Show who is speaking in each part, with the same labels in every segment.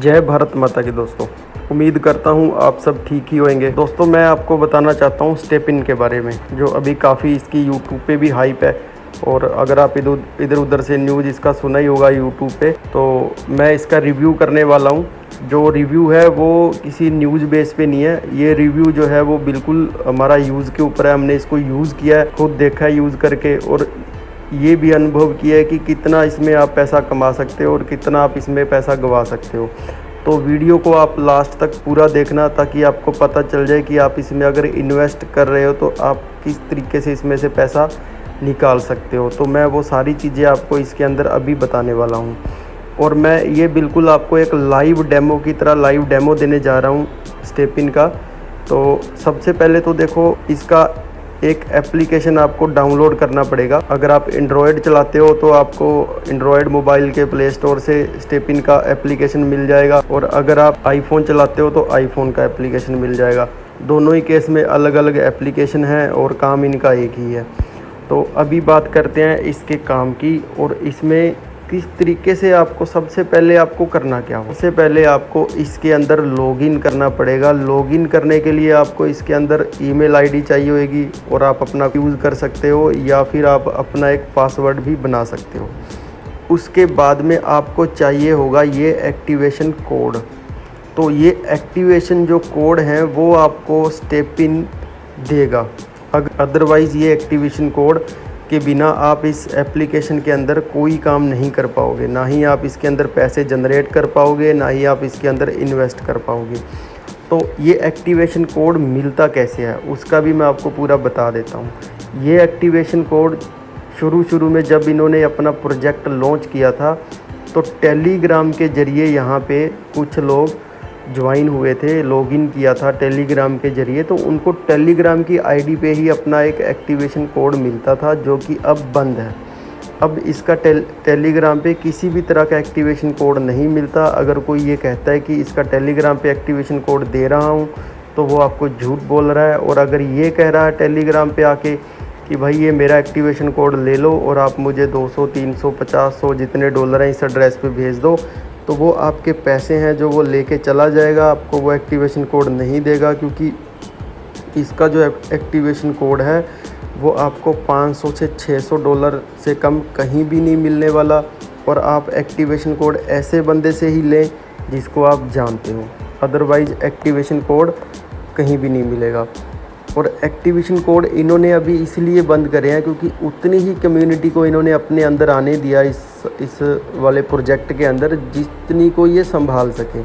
Speaker 1: जय भारत माता की दोस्तों। उम्मीद करता हूँ आप सब ठीक ही होंगे। दोस्तों मैं आपको बताना चाहता हूँ स्टेपिन के बारे में, जो अभी काफ़ी इसकी यूट्यूब पे भी हाइप है। और अगर आप इधर उधर से न्यूज़ इसका सुना ही होगा यूट्यूब पे, तो मैं इसका रिव्यू करने वाला हूँ। जो रिव्यू है वो किसी न्यूज़ बेस पे नहीं है। ये रिव्यू जो है वो बिल्कुल हमारा यूज़ के ऊपर है। हमने इसको यूज़ किया है, खुद देखा है यूज़ करके, और ये भी अनुभव किया है कि कितना इसमें आप पैसा कमा सकते हो और कितना आप इसमें पैसा गंवा सकते हो। तो वीडियो को आप लास्ट तक पूरा देखना, ताकि आपको पता चल जाए कि आप इसमें अगर इन्वेस्ट कर रहे हो तो आप किस तरीके से इसमें से पैसा निकाल सकते हो। तो मैं वो सारी चीज़ें आपको इसके अंदर अभी बताने वाला हूँ, और मैं ये बिल्कुल आपको एक लाइव डेमो की तरह लाइव डेमो देने जा रहा हूँ स्टेपिन का। तो सबसे पहले तो देखो, इसका एक एप्लीकेशन आपको डाउनलोड करना पड़ेगा। अगर आप एंड्रॉयड चलाते हो तो आपको एंड्रॉयड मोबाइल के प्ले स्टोर से स्टेपिन का एप्लीकेशन मिल जाएगा, और अगर आप आईफोन चलाते हो तो आईफोन का एप्लीकेशन मिल जाएगा। दोनों ही केस में अलग अलग एप्लीकेशन हैं और काम इनका एक ही है। तो अभी बात करते हैं इसके काम की, और इसमें किस तरीके से आपको सबसे पहले आपको करना क्या हो। सबसे पहले आपको इसके अंदर लॉगिन करना पड़ेगा। लॉगिन करने के लिए आपको इसके अंदर ईमेल आईडी चाहिए होगी, और आप अपना यूज़ कर सकते हो, या फिर आप अपना एक पासवर्ड भी बना सकते हो। उसके बाद में आपको चाहिए होगा ये एक्टिवेशन कोड। तो ये एक्टिवेशन जो कोड है वो आपको स्टेपिन देगा। अदरवाइज़ ये एक्टिवेशन कोड के बिना आप इस एप्लीकेशन के अंदर कोई काम नहीं कर पाओगे। ना ही आप इसके अंदर पैसे जनरेट कर पाओगे, ना ही आप इसके अंदर इन्वेस्ट कर पाओगे। तो ये एक्टिवेशन कोड मिलता कैसे है उसका भी मैं आपको पूरा बता देता हूँ। ये एक्टिवेशन कोड शुरू में जब इन्होंने अपना प्रोजेक्ट लॉन्च किया था, तो टेलीग्राम के ज़रिए यहाँ पे कुछ लोग ज्वाइन हुए थे, लॉगिन किया था टेलीग्राम के ज़रिए। तो उनको टेलीग्राम की आईडी पे ही अपना एक एक्टिवेशन कोड मिलता था, जो कि अब बंद है। अब इसका टेलीग्राम पे किसी भी तरह का एक्टिवेशन कोड नहीं मिलता। अगर कोई ये कहता है कि इसका टेलीग्राम पे एक्टिवेशन कोड दे रहा हूँ, तो वो आपको झूठ बोल रहा है। और अगर ये कह रहा है टेलीग्राम पे आके कि भाई ये मेरा एक्टिवेशन कोड ले लो और आप मुझे 200, 300, 50, 100 जितने डॉलर हैं इस एड्रेस पे भेज दो, तो वो आपके पैसे हैं जो वो लेके चला जाएगा। आपको वो एक्टिवेशन कोड नहीं देगा, क्योंकि इसका जो एक्टिवेशन कोड है वो आपको 500 से 600 डॉलर से कम कहीं भी नहीं मिलने वाला। और आप एक्टिवेशन कोड ऐसे बंदे से ही लें जिसको आप जानते हो, अदरवाइज़ एक्टिवेशन कोड कहीं भी नहीं मिलेगा। और एक्टिवेशन कोड इन्होंने अभी इसलिए बंद करे हैं क्योंकि उतनी ही कम्युनिटी को इन्होंने अपने अंदर आने दिया इस वाले प्रोजेक्ट के अंदर, जितनी को ये संभाल सके।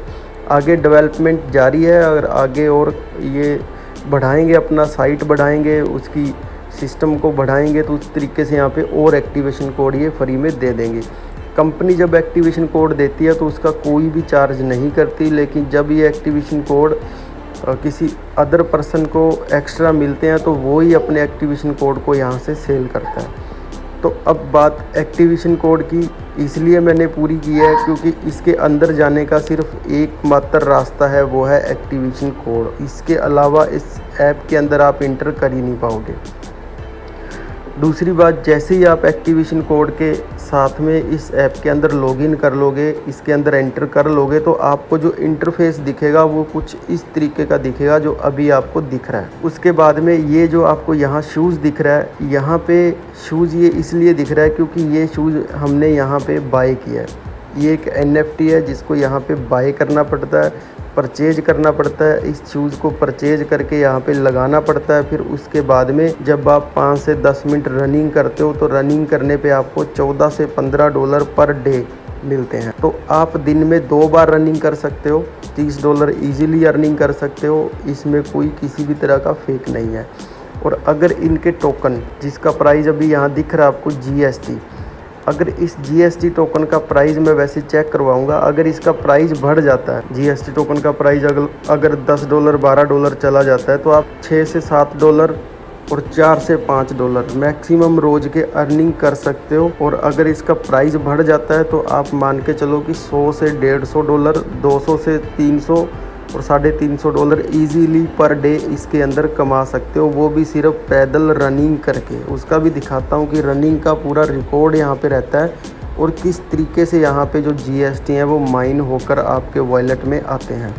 Speaker 1: आगे डेवलपमेंट जारी है, अगर आगे और ये बढ़ाएंगे, अपना साइट बढ़ाएंगे, उसकी सिस्टम को बढ़ाएंगे, तो उस तरीके से यहाँ पे और एक्टिवेशन कोड ये फ्री में दे देंगे। कंपनी जब एक्टिवेशन कोड देती है तो उसका कोई भी चार्ज नहीं करती, लेकिन जब ये एक्टिवेशन कोड किसी अदर पर्सन को एक्स्ट्रा मिलते हैं तो वो ही अपने एक्टिवेशन कोड को यहाँ से सेल करता है। तो अब बात एक्टिवेशन कोड की इसलिए मैंने पूरी की है क्योंकि इसके अंदर जाने का सिर्फ एकमात्र रास्ता है, वो है एक्टिवेशन कोड। इसके अलावा इस ऐप के अंदर आप इंटर कर ही नहीं पाओगे। दूसरी बात, जैसे ही आप एक्टिवेशन कोड के साथ में इस ऐप के अंदर लॉगिन कर लोगे, इसके अंदर एंटर कर लोगे, तो आपको जो इंटरफेस दिखेगा वो कुछ इस तरीके का दिखेगा जो अभी आपको दिख रहा है। उसके बाद में ये जो आपको यहाँ शूज़ दिख रहा है, यहाँ पे शूज़ ये इसलिए दिख रहा है क्योंकि ये शूज़ हमने यहाँ पे बाय किया है। ये एक NFT है जिसको यहाँ पे बाय करना पड़ता है, परचेज करना पड़ता है। इस शूज़ को परचेज करके यहाँ पे लगाना पड़ता है। फिर उसके बाद में जब आप 5 से 10 मिनट रनिंग करते हो, तो रनिंग करने पे आपको 14 से 15 डॉलर पर डे मिलते हैं। तो आप दिन में 2 बार रनिंग कर सकते हो, 30 डॉलर ईजिली अर्निंग कर सकते हो। इसमें कोई किसी भी तरह का फेक नहीं है। और अगर इनके टोकन, जिसका प्राइस अभी यहाँ दिख रहा है आपको GST, अगर इस GST टोकन का प्राइस मैं वैसे चेक करवाऊंगा, अगर इसका प्राइस बढ़ जाता है, GST टोकन का प्राइस अगर 10 डॉलर 12 डॉलर चला जाता है, तो आप 6 से 7 डॉलर और 4 से 5 डॉलर मैक्सिमम रोज़ के अर्निंग कर सकते हो। और अगर इसका प्राइस बढ़ जाता है तो आप मान के चलो कि 100 से 150 डॉलर, 200 से 300 और 350 डॉलर इजीली पर डे इसके अंदर कमा सकते हो, वो भी सिर्फ पैदल रनिंग करके। उसका भी दिखाता हूँ कि रनिंग का पूरा रिकॉर्ड यहाँ पे रहता है। और किस तरीके से यहाँ पे जो GST हैं वो माइन होकर आपके वॉलेट में आते हैं।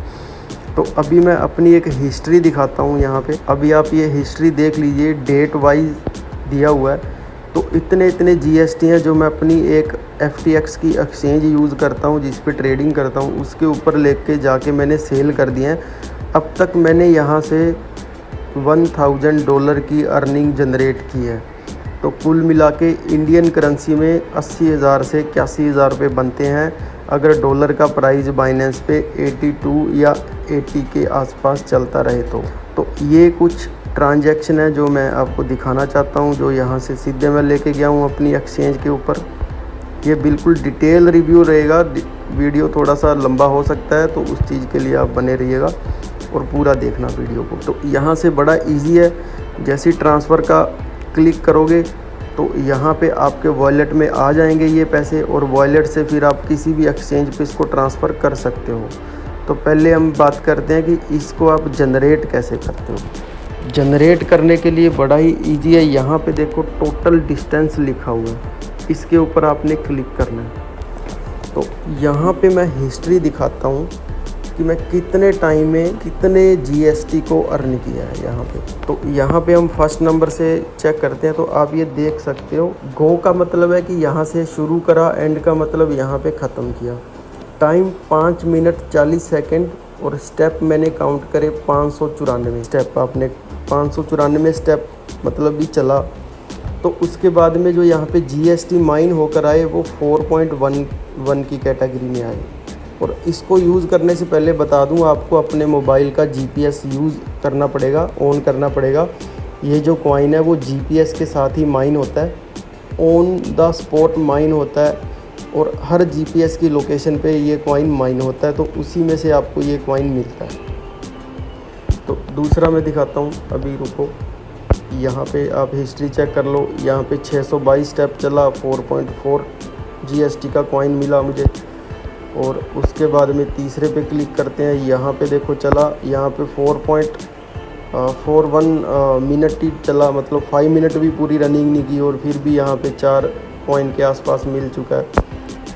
Speaker 1: तो अभी मैं अपनी एक हिस्ट्री दिखाता हूँ यहाँ पे। अभी आप ये हिस्ट्री देख लीजिए, डेट वाइज दिया हुआ है। तो इतने GST हैं जो मैं अपनी एक FTX की एक्सचेंज यूज़ करता हूँ, जिस पे ट्रेडिंग करता हूँ, उसके ऊपर लेके जाके मैंने सेल कर दिए हैं। अब तक मैंने यहाँ से $1000 की अर्निंग जनरेट की है। तो कुल मिला के इंडियन करेंसी में 80,000 से 81,000 रुपये बनते हैं, अगर डॉलर का प्राइस बाइनेंस पे 82 या 80 के आसपास चलता रहे तो ये कुछ ट्रांजैक्शन है जो मैं आपको दिखाना चाहता हूँ, जो यहाँ से सीधे मैं लेके गया हूँ अपनी एक्सचेंज के ऊपर। ये बिल्कुल डिटेल रिव्यू रहेगा, वीडियो थोड़ा सा लंबा हो सकता है, तो उस चीज़ के लिए आप बने रहिएगा और पूरा देखना वीडियो को। तो यहाँ से बड़ा इजी है, जैसे ट्रांसफ़र का क्लिक करोगे तो यहाँ पे आपके वॉलेट में आ जाएंगे ये पैसे, और वॉलेट से फिर आप किसी भी एक्सचेंज पे इसको ट्रांसफ़र कर सकते हो। तो पहले हम बात करते हैं कि इसको आप जनरेट कैसे करते हो। जनरेट करने के लिए बड़ा ही इजी है। यहाँ पे देखो टोटल डिस्टेंस लिखा हुआ है, इसके ऊपर आपने क्लिक करना है। तो यहाँ पे मैं हिस्ट्री दिखाता हूँ कि मैं कितने टाइम में कितने GST को अर्न किया है यहाँ पे। तो यहाँ पे हम फर्स्ट नंबर से चेक करते हैं। तो आप ये देख सकते हो, गो का मतलब है कि यहाँ से शुरू करा, एंड का मतलब यहाँ पे ख़त्म किया। टाइम 5 मिनट 40 सेकंड, और स्टेप मैंने काउंट करे 594 स्टेप। आपने 594 स्टेप मतलब भी चला। तो उसके बाद में जो यहाँ पे GST माइन होकर आए वो 4.11 की कैटेगरी में आए। और इसको यूज़ करने से पहले बता दूं आपको, अपने मोबाइल का GPS यूज़ करना पड़ेगा, ऑन करना पड़ेगा। ये जो कॉइन है वो GPS के साथ ही माइन होता है, ऑन द स्पॉट माइन होता है, और हर GPS की लोकेशन पे ये कॉइन माइन होता है। तो उसी में से आपको ये कॉइन मिलता है। तो दूसरा मैं दिखाता हूँ, अभी रुको। यहाँ पे आप हिस्ट्री चेक कर लो। यहाँ पे 622 स्टेप चला, 4.4 GST का कॉइन मिला मुझे। और उसके बाद में तीसरे पे क्लिक करते हैं। यहाँ पे देखो चला, यहाँ पे 4.41 मिनट ही चला, मतलब 5 मिनट भी पूरी रनिंग नहीं की, और फिर भी यहाँ पे 4 कॉइन के आसपास मिल चुका है।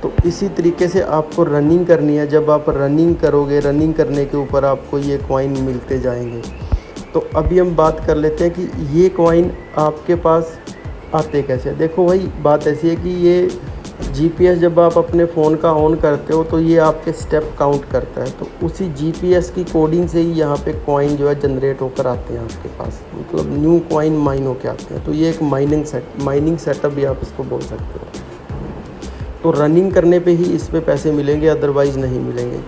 Speaker 1: तो इसी तरीके से आपको रनिंग करनी है। जब आप रनिंग करोगे, रनिंग करने के ऊपर आपको ये कॉइन मिलते जाएंगे। तो अभी हम बात कर लेते हैं कि ये कॉइन आपके पास आते कैसे। देखो भाई, बात ऐसी है कि ये GPS जब आप अपने फ़ोन का ऑन करते हो तो ये आपके स्टेप काउंट करता है। तो उसी GPS की कोडिंग से ही यहाँ पे कॉइन जो है जनरेट होकर आते हैं आपके पास, मतलब न्यू कॉइन माइन होकर आते हैं। तो ये एक माइनिंग सेटअप भी आप इसको बोल सकते हो। तो रनिंग करने पे ही इस पे पैसे मिलेंगे, अदरवाइज़ नहीं मिलेंगे।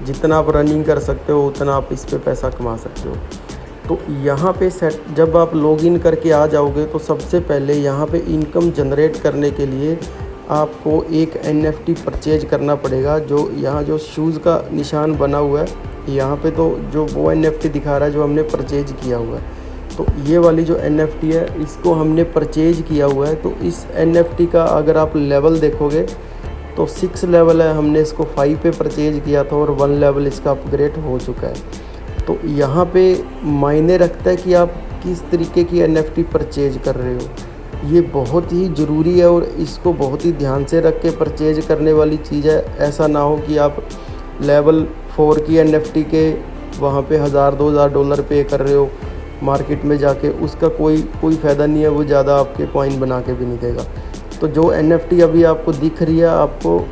Speaker 1: जितना आप रनिंग कर सकते हो उतना आप इस पे पैसा कमा सकते हो। तो यहाँ पे जब आप लॉगिन करके आ जाओगे तो सबसे पहले यहाँ पे इनकम जनरेट करने के लिए आपको एक NFT परचेज करना पड़ेगा। जो यहाँ जो शूज़ का निशान बना हुआ है यहाँ पे, तो जो वो NFT दिखा रहा है जो हमने परचेज किया हुआ है। तो ये वाली जो NFT है इसको हमने परचेज किया हुआ है। तो इस NFT का अगर आप लेवल देखोगे तो 6 लेवल है, हमने इसको 5 पे परचेज किया था, और 1 लेवल इसका अपग्रेड हो चुका है। तो यहाँ पे मायने रखता है कि आप किस तरीके की NFT परचेज कर रहे हो। ये बहुत ही ज़रूरी है, और इसको बहुत ही ध्यान से रख के परचेज करने वाली चीज़ है। ऐसा ना हो कि आप लेवल 4 की NFT के वहाँ पे $1000-2000 पे कर रहे हो मार्केट में जाके, उसका कोई फ़ायदा नहीं है। वो ज़्यादा आपके कॉइन बना के भी नहीं देगा। तो जो NFT अभी आपको दिख रही है, आपको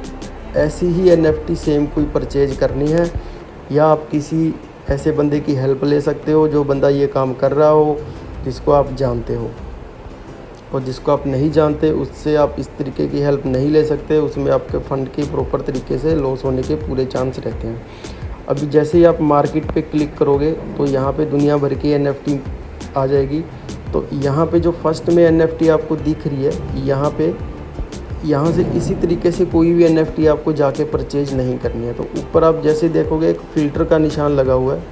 Speaker 1: ऐसी ही NFT सेम कोई परचेज करनी है, या आप किसी ऐसे बंदे की हेल्प ले सकते हो जो बंदा ये काम कर रहा हो, जिसको आप जानते हो। और जिसको आप नहीं जानते उससे आप इस तरीके की हेल्प नहीं ले सकते, उसमें आपके फ़ंड के प्रॉपर तरीके से लॉस होने के पूरे चांस रहते हैं। अभी जैसे ही आप मार्केट पे क्लिक करोगे तो यहाँ पे दुनिया भर की NFT आ जाएगी। तो यहाँ पे जो फर्स्ट में NFT आपको दिख रही है, यहाँ से इसी तरीके से कोई भी NFT आपको जाके परचेज नहीं करनी है। तो ऊपर आप जैसे देखोगे एक फ़िल्टर का निशान लगा हुआ है।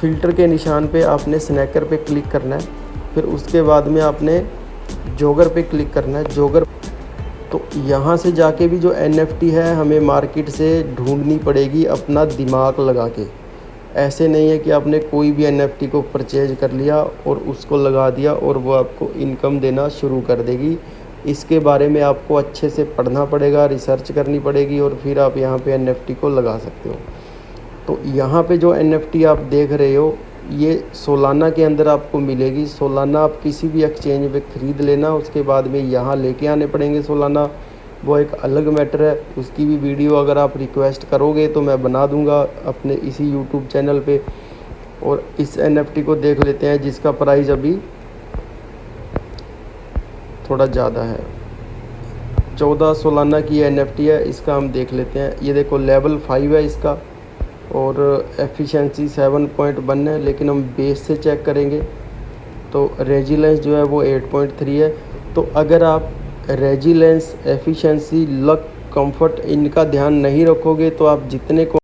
Speaker 1: फ़िल्टर के निशान पे आपने स्नैकर पे क्लिक करना है, फिर उसके बाद में आपने जॉगर पे क्लिक करना है। जॉगर, तो यहाँ से जाके भी जो NFT है हमें मार्केट से ढूंढनी पड़ेगी अपना दिमाग लगा के। ऐसे नहीं है कि आपने कोई भी NFT को परचेज कर लिया और उसको लगा दिया और वो आपको इनकम देना शुरू कर देगी। इसके बारे में आपको अच्छे से पढ़ना पड़ेगा, रिसर्च करनी पड़ेगी और फिर आप यहाँ पे NFT को लगा सकते हो। तो यहाँ पे जो NFT आप देख रहे हो ये सोलाना के अंदर आपको मिलेगी। सोलाना आप किसी भी एक्सचेंज पे ख़रीद लेना, उसके बाद में यहाँ लेके आने पड़ेंगे सोलाना, वो एक अलग मैटर है। उसकी भी वीडियो अगर आप रिक्वेस्ट करोगे तो मैं बना दूंगा अपने इसी यूट्यूब चैनल पे। और इस NFT को देख लेते हैं जिसका प्राइस अभी थोड़ा ज़्यादा है, 14 सोलाना की NFT है। इसका हम देख लेते हैं। ये देखो लेवल 5 है इसका और एफिशिएंसी 7.1 है, लेकिन हम बेस से चेक करेंगे तो रेजिलेंस जो है वो 8.3 है। तो अगर आप रेजिलेंस, एफिशिएंसी, लक, कंफर्ट इनका ध्यान नहीं रखोगे तो आप जितने